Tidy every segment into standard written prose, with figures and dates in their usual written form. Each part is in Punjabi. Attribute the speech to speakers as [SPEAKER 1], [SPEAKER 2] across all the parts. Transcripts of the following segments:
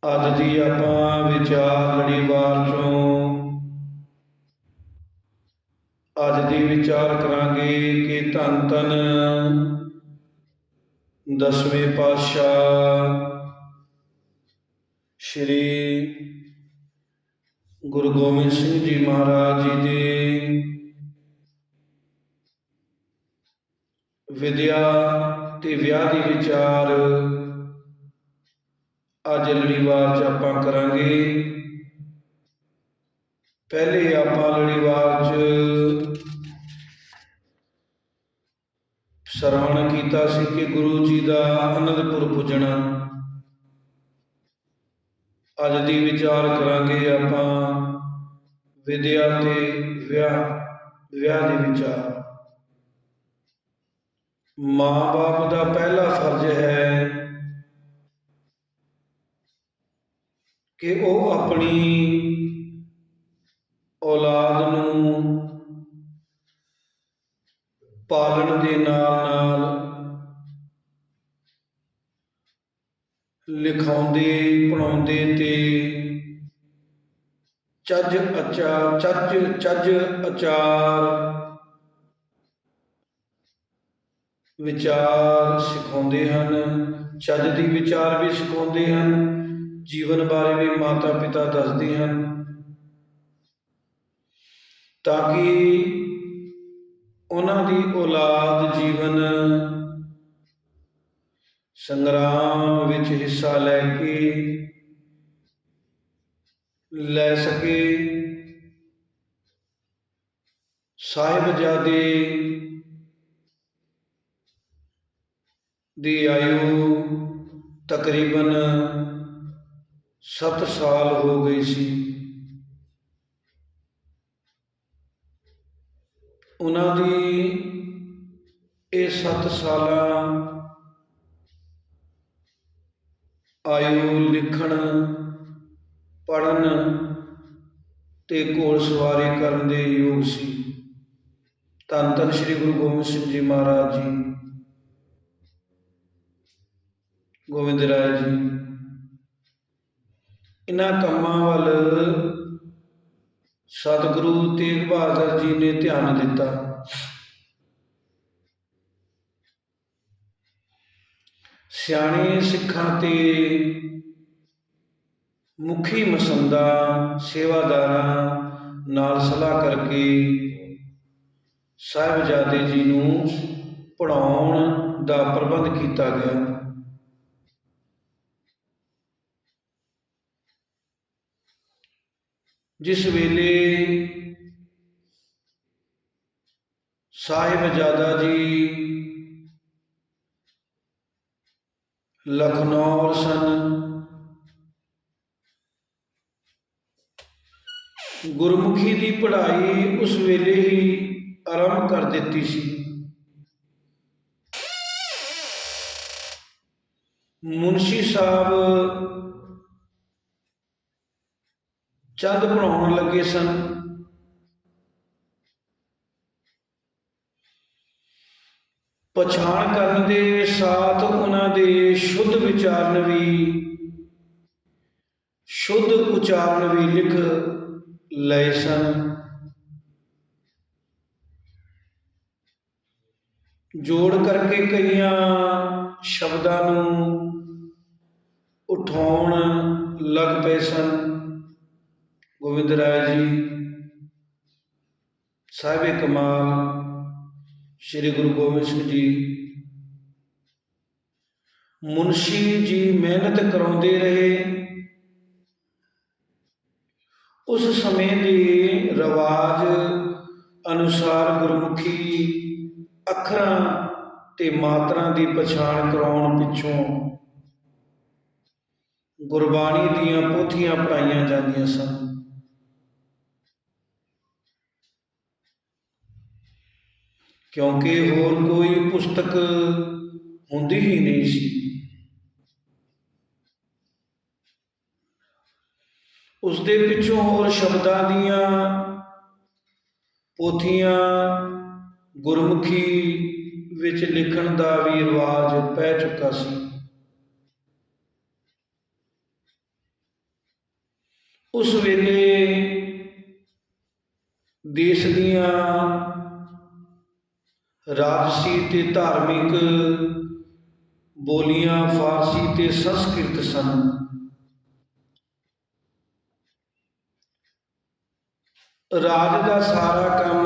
[SPEAKER 1] ਅੱਜ ਦੀ ਆਪਾਂ ਵਿਚਾਰ ਲੜੀਵਾਰ ਚੋਂ ਅੱਜ ਦੀ ਵਿਚਾਰ ਕਰਾਂਗੇ ਕਿ ਧੰਨ ਧੰਨ ਦਸਵੇਂ ਪਾਤਸ਼ਾਹ ਸ਼੍ਰੀ ਗੁਰੂ ਗੋਬਿੰਦ ਸਿੰਘ ਜੀ ਮਹਾਰਾਜ ਜੀ ਦੇ ਵਿਦਿਆ ਤੇ ਵਿਆਹ ਦੀ ਵਿਚਾਰ ਅੱਜ ਲੜੀਵਾਰ 'ਚ ਆਪਾਂ ਕਰਾਂਗੇ। ਪਹਿਲੇ ਆਪਾਂ ਲੜੀਵਾਰ 'ਚ ਸਰਵਣ ਕੀਤਾ ਸੀ ਕਿ ਗੁਰੂ ਜੀ ਦਾ ਅਨੰਦਪੁਰ ਪੁੱਜਣਾ। ਅੱਜ ਦੀ ਵਿਚਾਰ ਕਰਾਂਗੇ ਆਪਾਂ ਵਿਦਿਆ ਤੇ ਵਿਆਹ ਦੀ ਵਿਚਾਰ। ਮਾਂ ਬਾਪ ਦਾ ਪਹਿਲਾ ਫਰਜ਼ ਹੈ ਕਿ ਉਹ ਆਪਣੀ ਔਲਾਦ ਨੂੰ ਪਾਲਣ ਦੇ ਨਾਲ ਲਿਖਾਉਂਦੇ ਪੜ੍ਹਾਉਂਦੇ ਤੇ ਚੱਜ ਆਚਾਰ ਵਿਚਾਰ ਸਿਖਾਉਂਦੇ ਹਨ। ਚੱਜ ਦੀ ਵਿਚਾਰ ਵੀ ਸਿਖਾਉਂਦੇ ਹਨ, ਜੀਵਨ ਬਾਰੇ ਵੀ ਮਾਤਾ ਪਿਤਾ ਦੱਸਦੇ ਹਨ ਤਾਂ ਕਿ ਉਹਨਾਂ ਦੀ ਔਲਾਦ ਜੀਵਨ ਸੰਗਰਾਮ ਵਿੱਚ ਹਿੱਸਾ ਲੈ ਸਕੇ। ਸਾਹਿਬਜ਼ਾਦੇ ਦੀ ਆਯੂ ਤਕਰੀਬਨ 7 ਸਾਲ ਹੋ ਗਈ ਸੀ। ਉਹਨਾਂ ਦੀ ਇਹ 7 ਸਾਲਾਂ ਆਯੂ ਲਿਖਣ, ਪੜ੍ਹਨ ਤੇ ਘੋੜ ਸਵਾਰੀ ਕਰਨ ਦੇ ਯੋਗ ਸੀ। ਧੰਨ ਧੰਨ ਸ਼੍ਰੀ ਗੁਰੂ ਗੋਬਿੰਦ ਸਿੰਘ ਜੀ ਮਹਾਰਾਜ ਜੀ, ਗੋਬਿੰਦ ਰਾਏ ਜੀ। ਇਹਨਾਂ ਕੰਮਾਂ ਵੱਲ ਸਤਿਗੁਰੂ ਤੇਗ ਬਹਾਦਰ ਜੀ ਨੇ ਧਿਆਨ ਦਿੱਤਾ। ਸਿਆਣੇ ਸਿੱਖਾਂ ਤੇ ਮੁਖੀ ਮਸੰਦਾਂ ਸੇਵਾਦਾਰਾਂ ਨਾਲ ਸਲਾਹ ਕਰਕੇ ਸਾਹਿਬਜ਼ਾਦੇ ਜੀ ਨੂੰ ਪੜ੍ਹਾਉਣ ਦਾ ਪ੍ਰਬੰਧ ਕੀਤਾ ਗਿਆ। ਜਿਸ ਵੇਲੇ ਸਾਹਿਬਜ਼ਾਦਾ ਜੀ ਲਖਨਊ ਸਨ, ਗੁਰਮੁਖੀ ਦੀ ਪੜ੍ਹਾਈ ਉਸ ਵੇਲੇ ਹੀ ਆਰੰਭ ਕਰ ਦਿੱਤੀ ਸੀ। ਮੁਨਸ਼ੀ ਸਾਹਿਬ ਚੰਦ ਪੜ੍ਹਾਉਣ ਲੱਗੇ ਸਨ। ਪਛਾਣ ਕਰਨ ਦੇ ਸਾਥ ਉਹਨਾਂ ਦੇ ਸ਼ੁੱਧ ਉਚਾਰਨ ਵੀ ਲਿਖ ਲਏ ਸਨ। ਜੋੜ ਕਰਕੇ ਕਈਆਂ ਸ਼ਬਦਾਂ ਨੂੰ ਉਠਾਉਣ ਲੱਗ ਪਏ ਸਨ। ਗੋਬਿੰਦ ਰਾਏ ਜੀ ਸਾਹਿਬੇ ਕਮਾਲ ਸ਼੍ਰੀ ਗੁਰੂ ਗੋਬਿੰਦ ਸਿੰਘ ਜੀ, ਮੁਨਸ਼ੀ ਜੀ ਮਿਹਨਤ ਕਰਾਉਂਦੇ ਰਹੇ। ਉਸ ਸਮੇਂ ਦੇ ਰਿਵਾਜ ਅਨੁਸਾਰ ਗੁਰਮੁਖੀ ਅੱਖਰਾਂ ਤੇ ਮਾਤਰਾ ਦੀ ਪਛਾਣ ਕਰਾਉਣ ਪਿੱਛੋਂ ਗੁਰਬਾਣੀ ਦੀਆਂ ਪੋਥੀਆਂ ਪੜ੍ਹਾਈਆਂ ਜਾਂਦੀਆਂ ਸਨ। ਕਿਉਂਕਿ ਹੋਰ ਕੋਈ ਪੁਸਤਕ ਹੁੰਦੀ ਹੀ ਨਹੀਂ ਸੀ। ਉਸਦੇ ਪਿੱਛੋਂ ਹੋਰ ਸ਼ਬਦਾਂ ਦੀਆਂ ਪੋਥੀਆਂ ਗੁਰਮੁਖੀ ਵਿੱਚ ਲਿਖਣ ਦਾ ਵੀ ਰਿਵਾਜ ਪੈ ਚੁੱਕਾ ਸੀ। उस वेले देश दीआं राजसी ते धार्मिक बोलियां फारसी ते संस्कृत सन। राज का सारा काम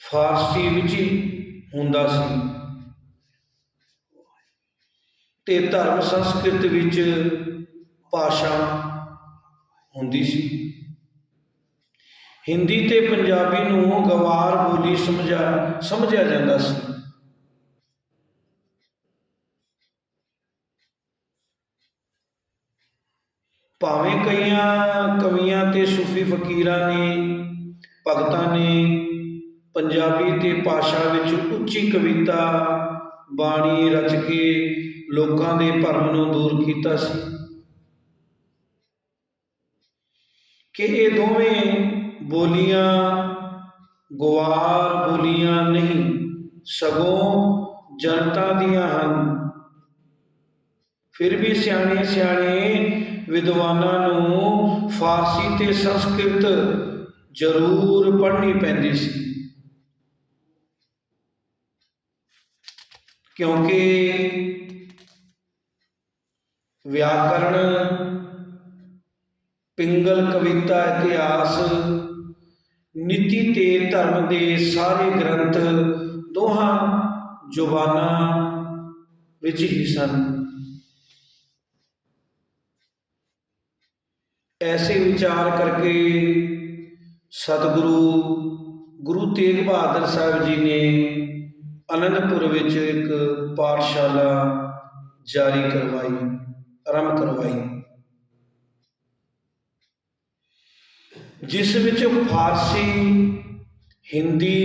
[SPEAKER 1] फारसी विच ही हुंदा सी ते धर्म संस्कृत विच भाषा हुंदी सी। हिंदी ते पंजाबी नूं गवार बोली समझिया जांदा सी। भावें कईयां कवियां ते सूफी फकीरां ने भगतां ने पंजाबी ते भाषा विच उच्ची कविता बाणी रच के लोकां दे भरम नूं दूर कीता सी कि ये दोवें बोलियां गवार बोलियां नहीं सगों जनता दियां हन। फिर भी सियाणे सियाणे विद्वानां नूं फारसी ते संस्कृत जरूर पढ़नी पैंदी सी, क्योंकि व्याकरण पिंगल कविता इतिहास नीति ते धर्म के सारे ग्रंथ दोहां जुबानां विच ही सन। ऐसे विचार करके सतगुरु गुरु तेग बहादुर साहब जी ने आनंदपुर विच एक पाठशाला जारी करवाई, आरंभ करवाई, जिस विच फारसी हिंदी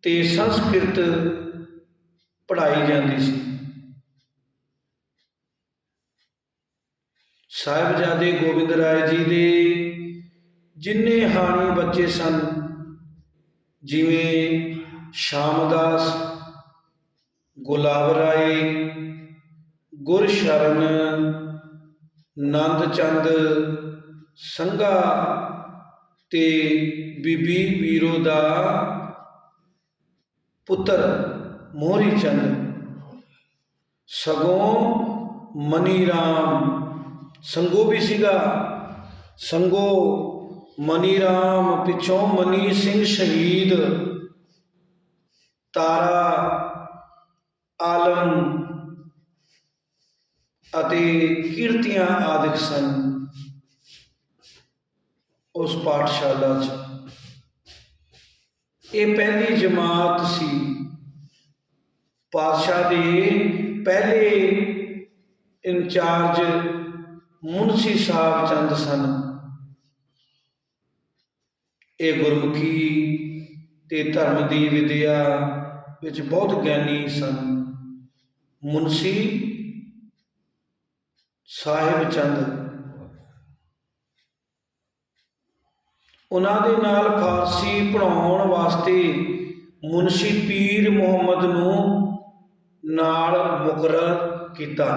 [SPEAKER 1] ते संस्कृत पढ़ाई जाती सी। साहिबजादे गोबिंद राय जी दे जिन्ने हाणी बच्चे सन, जिवें शामदास, गुलाब राय, गुरशरण, नंदचंद संघा ते बीबी वीरो दा पुत्र मोहरी चंद, सगों मनी राम संगो भी सीगा, संगो मनी राम पिछों मनी सिंह शहीद, तारा आलम अते कीर्तियां आदिक सन। उस पाठशाला च ये पहली जमात सी। पातशाह दे पहले इंचार्ज मुंशी साहब चंद सन। ये गुरमुखी ते धर्म की विद्या विच बहुत ज्ञानी सन। मुंशी साहिब चंद उन्हां दे नाल फारसी पढ़ाउण वास्ते मुंशी पीर मुहम्मद नूं नाल मुकर्रर कीता।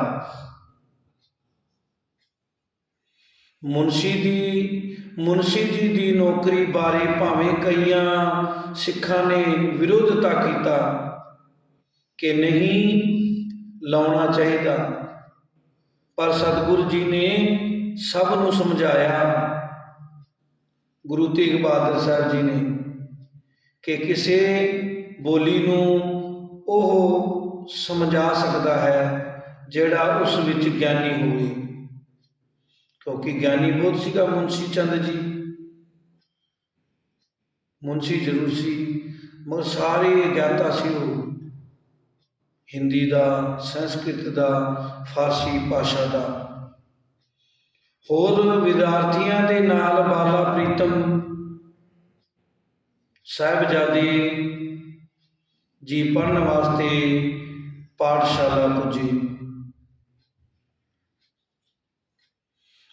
[SPEAKER 1] मुंशी जी की नौकरी बारे भावें कईयां सिखां ने विरोधता कीता कि नहीं लाउणा चाहिदा, पर सतगुरु जी ने सब नूं समझाया, गुरु तेग बहादुर साहब जी ने, कि किसी बोली नूं ओह समझा सकता है जिहड़ा उस विच ज्ञानी होवे, क्योंकि ज्ञानी बहुत सीगा मुंशी चंद जी। मुंशी जरूर सी मगर सारे ज्ञाता सी वो हिंदी का, संस्कृत का, फारसी भाषा का। होर विद्यार्थियों के नाल बाला प्रीतम साहिबजादे जी पढ़ने वास्ते पाठशाला पुजे।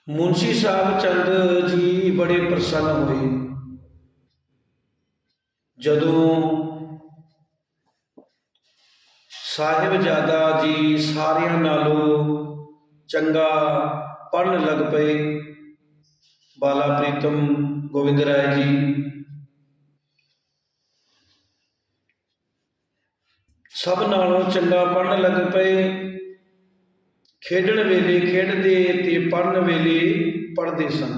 [SPEAKER 1] मुंशी साहब चंद जी बड़े प्रसन्न हुए जदों साहिबजादा जी सारियां नालों चंगा ਪੜ੍ਹਨ ਲੱਗ ਪਏ। ਬਾਲਾ ਪ੍ਰੀਤਮ ਗੋਬਿੰਦ ਰਾਏ ਜੀ ਸਭ ਨਾਲੋਂ ਚੰਗਾ ਪੜ੍ਹਨ ਲੱਗ ਪਏ। ਖੇਡਣ ਵੇਲੇ ਖੇਡਦੇ ਤੇ ਪੜ੍ਹਨ ਵੇਲੇ ਪੜ੍ਹਦੇ ਸਨ।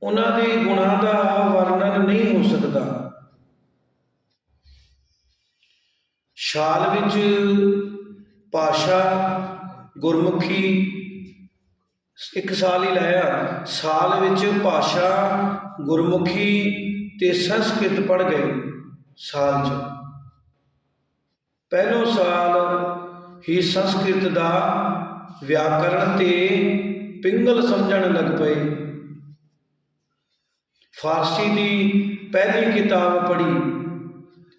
[SPEAKER 1] ਉਹਨਾਂ ਦੇ ਗੁਣਾਂ ਦਾ ਵਰਣਨ ਨਹੀਂ ਹੋ ਸਕਦਾ। ਸ਼ਾਲ ਵਿੱਚ ਭਾਸ਼ਾ ਗੁਰਮੁਖੀ 1 ਸਾਲ ਹੀ ਲਾਇਆ। ਸਾਲ ਵਿੱਚ ਭਾਸ਼ਾ ਗੁਰਮੁਖੀ ਤੇ ਸੰਸਕ੍ਰਿਤ ਪੜ੍ਹ ਗਏ। ਸਾਲ 'ਚ ਪਹਿਲੋਂ ਸਾਲ ਹੀ ਸੰਸਕ੍ਰਿਤ ਦਾ ਵਿਆਕਰਣ ਤੇ ਪਿੰਗਲ ਸਮਝਣ ਲੱਗ ਪਏ। ਫਾਰਸੀ ਦੀ ਪਹਿਲੀ ਕਿਤਾਬ ਪੜ੍ਹੀ,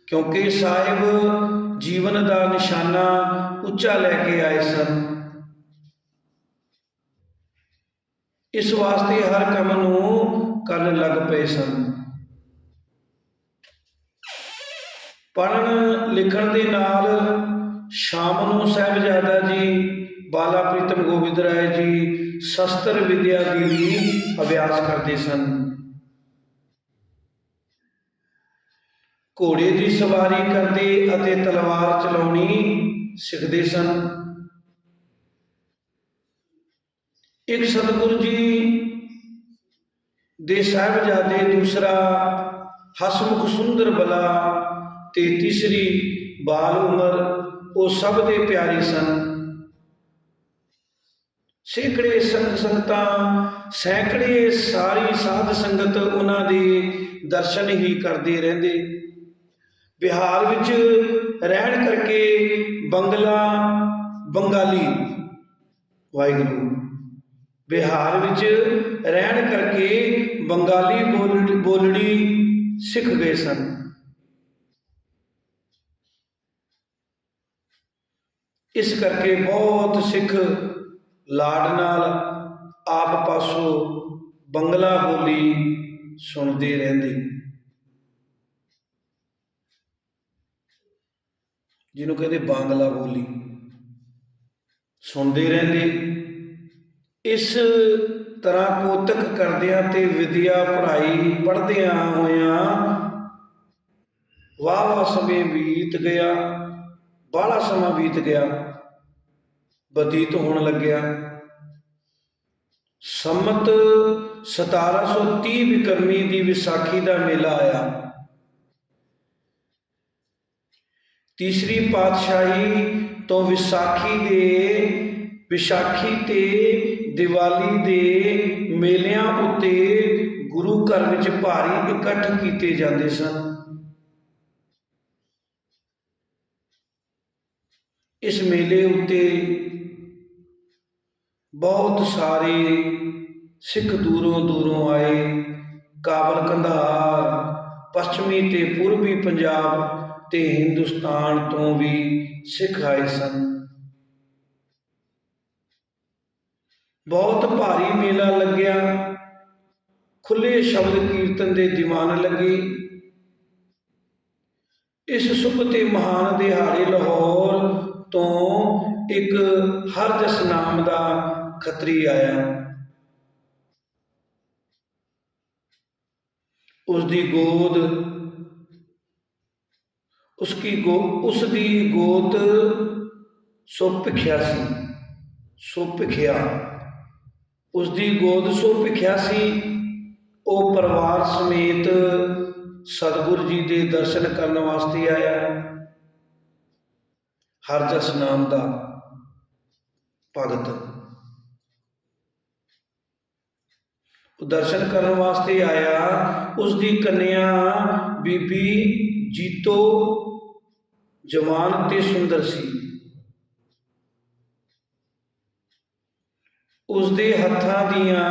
[SPEAKER 1] ਕਿਉਂਕਿ ਸਾਹਿਬ ਜੀਵਨ ਦਾ ਨਿਸ਼ਾਨਾ ਉੱਚਾ ਲੈ ਕੇ ਆਏ ਸਨ। ਇਸ ਵਾਸਤੇ ਹਰ ਕੰਮ ਨੂੰ ਕਰਨ ਲੱਗ ਪਏ ਸਨ। ਪੜ੍ਹਨ ਲਿਖਣ ਦੇ ਨਾਲ ਸ਼ਾਮ ਨੂੰ ਸਾਹਿਬਜ਼ਾਦਾ ਜੀ ਬਾਲਾ ਪ੍ਰੀਤਮ ਗੋਬਿੰਦ ਰਾਏ ਜੀ ਸ਼ਸਤਰ ਵਿਦਿਆ ਦੀ ਵੀ ਅਭਿਆਸ ਕਰਦੇ ਸਨ। ਘੋੜੇ ਦੀ ਸਵਾਰੀ ਕਰਦੇ ਅਤੇ ਤਲਵਾਰ ਚਲਾਉਣੀ ਸਿੱਖਦੇ ਸਨ। ਇੱਕ ਸਤਿਗੁਰੂ ਜੀ ਦੇ ਸਾਹਿਬਜ਼ਾਦੇ, ਦੂਸਰਾ ਹਸਮੁਖ ਸੁੰਦਰ ਬਲਾ ਤੇ ਤੀਸਰੀ ਬਾਲ ਉਮਰ, ਉਹ ਸਭ ਦੇ ਪਿਆਰੇ ਸਨ। ਸੈਂਕੜੇ ਸੰਗਤਾਂ, ਸੈਂਕੜੇ ਸਾਰੀ ਸਾਧ ਸੰਗਤ ਉਹਨਾਂ ਦੇ ਦਰਸ਼ਨ ਹੀ ਕਰਦੇ ਰਹਿੰਦੇ। ਬਿਹਾਰ ਵਿੱਚ ਰਹਿਣ ਕਰਕੇ ਬੰਗਾਲੀ ਵਾਹਿਗੁਰੂ ਬਿਹਾਰ ਵਿੱਚ ਰਹਿਣ ਕਰਕੇ ਬੰਗਾਲੀ ਬੋਲਣੀ ਸਿੱਖ ਗਏ ਸਨ। ਇਸ ਕਰਕੇ ਬਹੁਤ ਸਿੱਖ ਲਾਡ ਨਾਲ ਆਪ ਪਾਸੋਂ ਬੰਗਲਾ ਬੋਲੀ ਸੁਣਦੇ ਰਹਿੰਦੇ, ਜਿਹਨੂੰ ਕਹਿੰਦੇ ਬਾਂਗਲਾ ਬੋਲੀ, ਸੁਣਦੇ ਰਹਿੰਦੇ। ਇਸ ਤਰ੍ਹਾਂ ਕੋਤਕ ਕਰਦਿਆਂ ਤੇ ਵਿਦਿਆ ਪੜ੍ਹਾਈ ਪੜ੍ਹਦਿਆਂ ਹੋਇਆਂ ਵਾਹ ਸਮੇਂ ਬੀਤ ਗਿਆ, ਬਾਹਲਾ ਸਮਾਂ ਬੀਤ ਗਿਆ, ਬਤੀਤ ਹੋਣ ਲੱਗਿਆ। ਸੰਮਤ 1730 ਵਿਕਰਮੀ ਦੀ ਵਿਸਾਖੀ ਦਾ ਮੇਲਾ ਆਇਆ। ਤੀਸਰੀ ਪਾਤਸ਼ਾਹੀ ਤੋਂ ਵਿਸਾਖੀ ਤੇ ਦੀਵਾਲੀ ਦੇ ਮੇਲਿਆਂ ਉੱਤੇ ਗੁਰੂ ਘਰ ਵਿੱਚ ਭਾਰੀ ਇਕੱਠ ਕੀਤੇ ਜਾਂਦੇ ਸਨ। ਇਸ ਮੇਲੇ ਉੱਤੇ ਬਹੁਤ ਸਾਰੇ ਸਿੱਖ ਦੂਰੋਂ ਦੂਰੋਂ ਆਏ। ਕਾਬਲ, ਕੰਧਾਰ, ਪੱਛਮੀ ਤੇ ਪੂਰਬੀ ਪੰਜਾਬ ਤੇ ਹਿੰਦੁਸਤਾਨ ਤੋਂ ਵੀ ਸਿੱਖ ਆਏ ਸਨ। ਬਹੁਤ ਭਾਰੀ ਮੇਲਾ ਲੱਗਿਆ। ਖੁੱਲ੍ਹੇ ਸ਼ਬਦ ਕੀਰਤਨ ਦੇ ਦੀਵਾਨ ਲੱਗੇ। ਇਸ ਸ਼ੁਭ ਤੇ ਮਹਾਨ ਦਿਹਾੜੇ ਲਾਹੌਰ ਤੋਂ ਇੱਕ ਹਰਜਸ ਨਾਮ ਦਾ ਖੱਤਰੀ ਆਇਆ। ਉਸਦੀ ਗੋਤ ਸੁਭਿਖਿਆ ਸੀ। ਉਹ ਪਰਿਵਾਰ ਸਮੇਤ ਸਤਿਗੁਰੂ ਜੀ ਦੇ ਦਰਸ਼ਨ ਕਰਨ ਵਾਸਤੇ ਆਇਆ। ਹਰਜਸ ਨਾਮ ਦਾ ਭਗਤ ਉਹ ਦਰਸ਼ਨ ਕਰਨ ਵਾਸਤੇ ਆਇਆ। ਉਸਦੀ ਕੰਨਿਆ ਬੀਬੀ ਜੀਤੋ ਜਵਾਨ ਤੇ ਸੁੰਦਰ ਸੀ। ਉਸਦੇ ਹੱਥਾਂ ਦੀਆਂ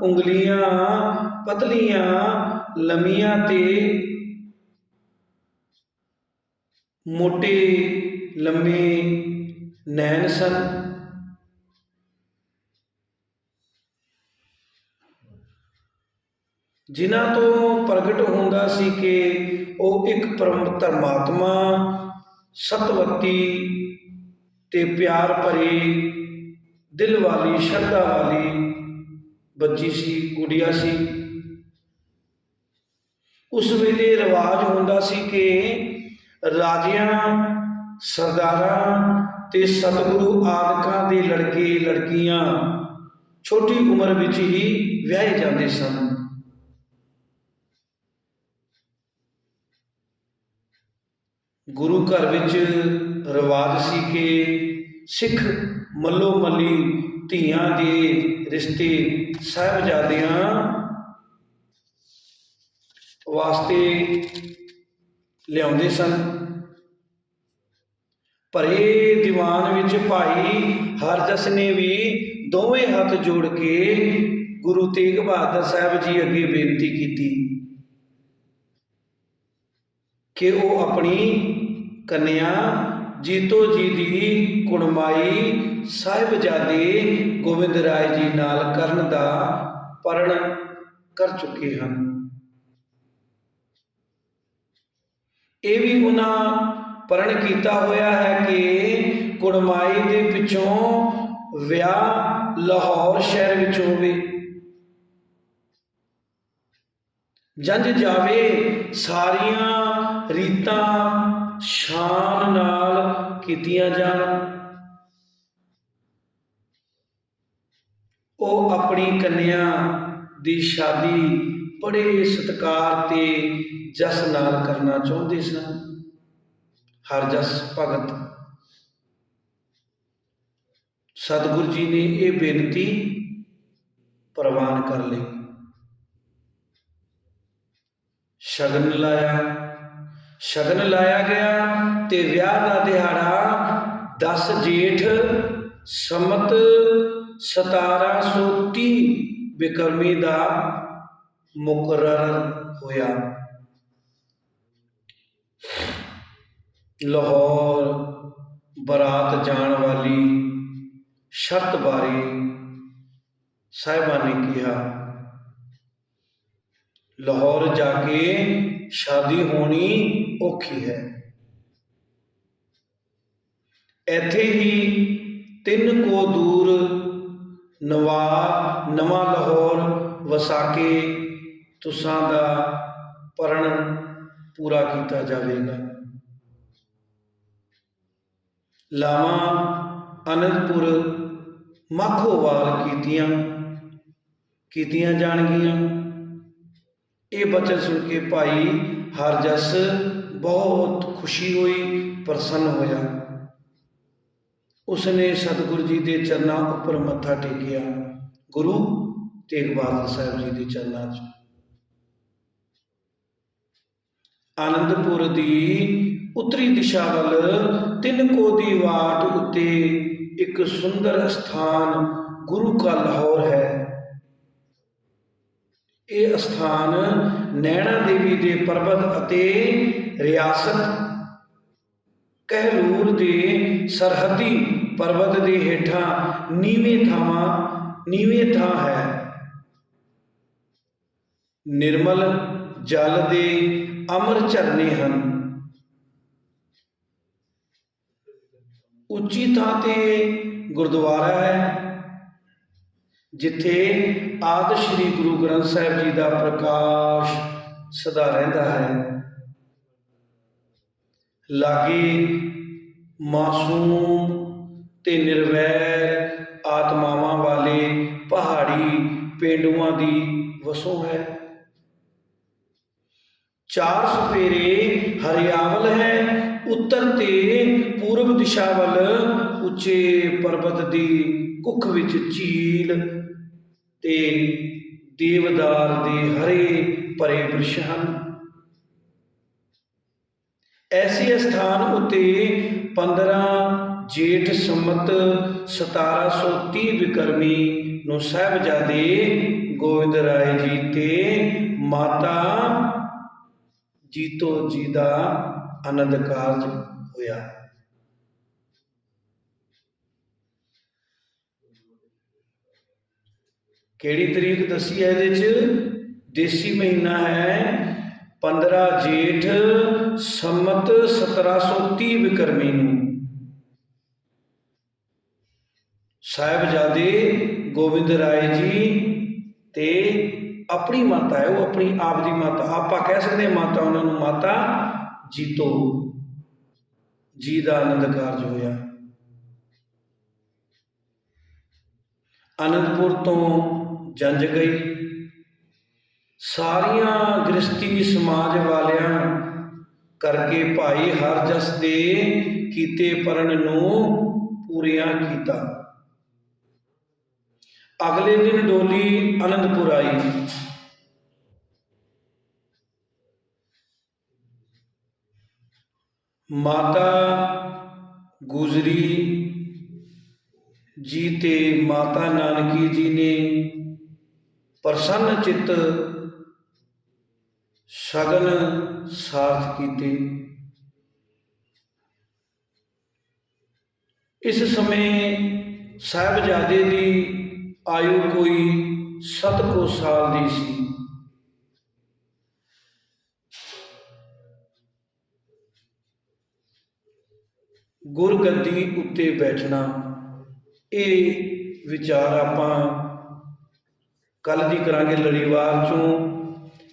[SPEAKER 1] ਉਂਗਲੀਆਂ ਪਤਲੀਆਂ, ਲੰਮੀਆਂ ਤੇ ਮੋਟੇ ਲੰਮੇ ਨੈਣ ਸਨ। ਜਿਨ੍ਹਾਂ ਤੋਂ ਪ੍ਰਗਟ ਹੁੰਦਾ ਸੀ ਕਿ ਉਹ ਇੱਕ ਪਰਮ ਧਰਮਾਤਮਾ, ਸਤਵਤੀ ਤੇ ਪਿਆਰ ਭਰੇ ਦਿਲ ਵਾਲੀ ਸ਼ਰਧਾ ਵਾਲੀ ਬੱਚੀ ਸੀ, ਗੁੜੀਆ ਸੀ। ਉਸ ਵੇਲੇ ਰਿਵਾਜ ਹੁੰਦਾ ਸੀ ਕਿ ਰਾਜਿਆਂ, ਸਰਦਾਰਾਂ ਤੇ ਸਤਿਗੁਰੂ ਆਦਿਕਾਂ ਦੇ ਲੜਕੇ ਲੜਕੀਆਂ ਛੋਟੀ ਉਮਰ ਵਿੱਚ ਹੀ ਵਿਆਹੇ ਜਾਂਦੇ ਸਨ। ਗੁਰੂ ਘਰ ਵਿੱਚ ਰਿਵਾਜ ਸੀ ਕਿ ਸਿੱਖ ਮੱਲੋ ਮੱਲੀ ਧੀਆਂ ਦੇ ਰਿਸ਼ਤੇ ਸਾਹਿਬਜ਼ਾਦਿਆਂ ਵਾਸਤੇ ਲਿਆਉਂਦੇ ਸਨ। ਭਰੇ ਦੀਵਾਨ ਵਿੱਚ ਭਾਈ ਹਰਜਸ ਨੇ ਵੀ ਦੋਵੇਂ ਹੱਥ ਜੋੜ ਕੇ ਗੁਰੂ ਤੇਗ ਬਹਾਦਰ ਸਾਹਿਬ ਜੀ ਅੱਗੇ ਬੇਨਤੀ ਕੀਤੀ ਕਿ ਉਹ ਆਪਣੀ ਕੰਨਿਆ ਜੀਤੋ ਜੀ ਦੀ ਕੁੜਮਾਈ ਸਾਹਿਬਜ਼ਾਦੇ ਗੋਬਿੰਦ ਰਾਏ ਜੀ ਨਾਲ ਕਰਨ ਦਾ ਪ੍ਰਣ ਕਰ ਚੁੱਕੇ ਹਨ। ਇਹ ਵੀ ਉਹਨਾਂ ਪ੍ਰਣ ਕੀਤਾ ਹੋਇਆ ਹੈ ਕਿ ਕੁੜਮਾਈ ਦੇ ਪਿੱਛੋਂ ਵਿਆਹ ਲਾਹੌਰ ਸ਼ਹਿਰ ਵਿੱਚ ਹੋਵੇ। ਜੰਝ ਜਾਵੇ ਸਾਰੀਆਂ ਰੀਤਾਂ ਸ਼ਾਨ ਨਾਲ ਕੀਤੀਆਂ ਜਾਣ। ਉਹ ਆਪਣੀ ਕੰਨਿਆ ਦੀ ਸ਼ਾਦੀ ਬੜੇ ਸਤਿਕਾਰ ਤੇ ਜਸ ਨਾਲ ਕਰਨਾ ਚਾਹੁੰਦੇ ਸਨ। ਹਰਜਸ ਭਗਤ ਸਤਿਗੁਰੂ ਜੀ ਨੇ ਇਹ ਬੇਨਤੀ ਪ੍ਰਵਾਨ ਕਰ ਲਈ। ਸ਼ਗਨ ਲਾਇਆ ਗਿਆ ਤੇ ਵਿਆਹ ਦਾ ਦਿਹਾੜਾ 10 ਜੇਠ ਸੰਮਤ 1730 ਬਿਕਰਮੀ ਦਾ ਮੁਕਰਰ ਹੋਇਆ। ਲਾਹੌਰ ਬਰਾਤ ਜਾਣ ਵਾਲੀ ਸ਼ਰਤ ਬਾਰੇ ਸਾਹਿਬਾਂ ਨੇ ਕਿਹਾ, ਲਾਹੌਰ ਜਾ ਕੇ ਸ਼ਾਦੀ ਹੋਣੀ ਔਖੀ ਹੈ। ਇੱਥੇ ਹੀ 3 ਕੋਹ ਦੂਰ ਨਵਾਂ ਲਾਹੌਰ ਵਸਾ ਕੇ ਤੁਸਾਂ ਦਾ ਪ੍ਰਣ ਪੂਰਾ ਕੀਤਾ ਜਾਵੇਗਾ। ਲਾਵਾਂ ਅਨੰਦਪੁਰ ਮਾਖੋਵਾਲ ਕੀਤੀਆਂ ਜਾਣਗੀਆਂ। ਇਹ ਬਚਨ ਸੁਣ ਕੇ ਭਾਈ ਹਰਜਸ ਬਹੁਤ ਖੁਸ਼ੀ ਹੋਈ, ਪ੍ਰਸੰਨ ਹੋਇਆ। ਉਸਨੇ ਸਤਿਗੁਰੂ ਜੀ ਦੇ ਚਰਨਾਂ ਉੱਪਰ ਮੱਥਾ ਟੇਕਿਆ, ਗੁਰੂ ਤੇਗ ਬਹਾਦਰ ਸਾਹਿਬ ਜੀ ਦੇ ਚਰਨਾਂ 'ਚ। ਆਨੰਦਪੁਰ ਦੀ ਉੱਤਰੀ ਦਿਸ਼ਾ ਵੱਲ 3 ਕੋਹ ਦੀ ਵਾਟ ਉੱਤੇ ਇੱਕ ਸੁੰਦਰ ਸਥਾਨ ਗੁਰੂ ਕਾ ਲਾਹੌਰ ਹੈ। ਇਹ ਅਸਥਾਨ ਨੈਣਾ ਦੇਵੀ ਦੇ ਪਰਬਤ ਅਤੇ ਰਿਆਸਤ ਕਹਿਲੂਰ ਦੇ ਸਰਹੱਦੀ ਪਰਬਤ ਦੇ ਹੇਠਾਂ ਨੀਵੇਂ ਥਾਂ ਹੈ। ਨਿਰਮਲ ਜਲ ਦੇ ਅਮਰ ਝਰਨੇ ਹਨ। ਉੱਚੀ ਥਾਂ ਤੇ ਗੁਰਦੁਆਰਾ ਹੈ, ਜਿੱਥੇ ਆਦਿ ਸ੍ਰੀ ਗੁਰੂ ਗ੍ਰੰਥ ਸਾਹਿਬ ਜੀ ਦਾ ਪ੍ਰਕਾਸ਼ ਸਦਾ ਰਹਿੰਦਾ ਹੈ। ਲਾਗੇ ਮਾਸੂਮ ਤੇ ਨਿਰਵੈਰ ਆਤਮਾਵਾਂ ਵਾਲੇ ਪਹਾੜੀ ਪੇਂਡੂਆਂ ਦੀ ਵਸੋਂ ਹੈ। 4 ਸਫੇਰੇ ਹਰਿਆਵਲ ਹੈ। ਉੱਤਰ ਤੇ ਪੂਰਬ ਦਿਸ਼ਾ ਵੱਲ ਉੱਚੇ ਪਰਬਤ ਦੀ ਕੁੱਖ ਵਿੱਚ ਝੀਲ ਤੇ ਦੇਵਦਾਰ ਦੇ ਹਰੇ ਭਰੇ ਬ੍ਰਿਸ਼ ਹਨ। ਐਸੇ ਸਥਾਨ ਉੱਤੇ 15 ਜੇਠ ਸੰਮਤ 1730 ਬਿਕਰਮੀ ਨੂੰ ਸਾਹਿਬਜ਼ਾਦੇ ਗੋਬਿੰਦ ਰਾਏ ਜੀ ਤੇ ਮਾਤਾ ਜੀਤੋ ਜੀ ਦਾ ਆਨੰਦ ਕਾਰਜ ਹੋਇਆ। ਕਿਹੜੀ ਤਰੀਕ ਦੱਸੀ ਹੈ ਇਹਦੇ 'ਚ? ਦੇਸੀ ਮਹੀਨਾ ਹੈ 15 ਜੇਠ ਸੰਮਤ 1730 ਬਿਕਰਮੀ ਨੂੰ। ਸਾਹਿਬਜ਼ਾਦੇ ਗੋਬਿੰਦ ਰਾਏ ਜੀ ਤੇ ਆਪਣੀ ਮਾਤਾ ਹੈ, ਉਹ ਆਪਣੀ ਆਪ ਦੀ ਮਾਤਾ, ਆਪਾਂ ਕਹਿ ਸਕਦੇ ਮਾਤਾ ਉਹਨਾਂ ਨੂੰ, ਮਾਤਾ ਜੀਤੋ ਜੀ ਦਾ ਆਨੰਦ ਕਾਰਜ ਹੋਇਆ। ਆਨੰਦਪੁਰ ਤੋਂ ਜੰਝ ਗਈ। ਸਾਰੀਆਂ ਗ੍ਰਸਤੀ ਸਮਾਜ ਵਾਲਿਆਂ ਕਰਕੇ ਭਾਈ ਹਰਜਸ ਦੇ ਕੀਤੇ ਪਰਨ ਨੂੰ ਪੂਰਿਆਂ ਕੀਤਾ। ਅਗਲੇ ਦਿਨ ਡੋਲੀ ਆਨੰਦਪੁਰ ਆਈ। ਮਾਤਾ ਗੁਜਰੀ ਜੀ ਤੇ ਮਾਤਾ ਨਾਨਕੀ ਜੀ ਨੇ ਪ੍ਰਸੰਨ ਚਿੱਤ ਸ਼ਗਨ ਸਾਰਥ ਕੀਤੇ। ਇਸ ਸਮੇਂ ਸਾਹਿਬਜ਼ਾਦੇ ਦੀ ਆਯੂ ਕੋਈ 7 ਕੁ ਸਾਲ ਦੀ ਸੀ। ਗੁਰਗੱਦੀ ਉੱਤੇ ਬੈਠਣਾ, ਇਹ ਵਿਚਾਰ ਆਪਾਂ ਕੱਲ੍ਹ ਦੀ ਕਰਾਂਗੇ ਲੜੀਵਾਰ ਚੋਂ,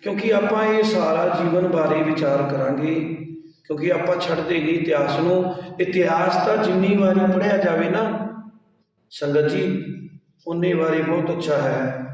[SPEAKER 1] ਕਿਉਂਕਿ ਆਪਾਂ ਇਹ ਸਾਰਾ ਜੀਵਨ ਬਾਰੇ ਵਿਚਾਰ ਕਰਾਂਗੇ, ਕਿਉਂਕਿ ਆਪਾਂ ਛੱਡਦੇ ਨਹੀਂ ਇਤਿਹਾਸ ਨੂੰ। ਇਤਿਹਾਸ ਤਾਂ ਜਿੰਨੀ ਵਾਰੀ ਪੜ੍ਹਿਆ ਜਾਵੇ ਨਾ ਸੰਗਤ ਜੀ, ਉਨੀ ਵਾਰੀ ਬਹੁਤ ਅੱਛਾ ਹੈ।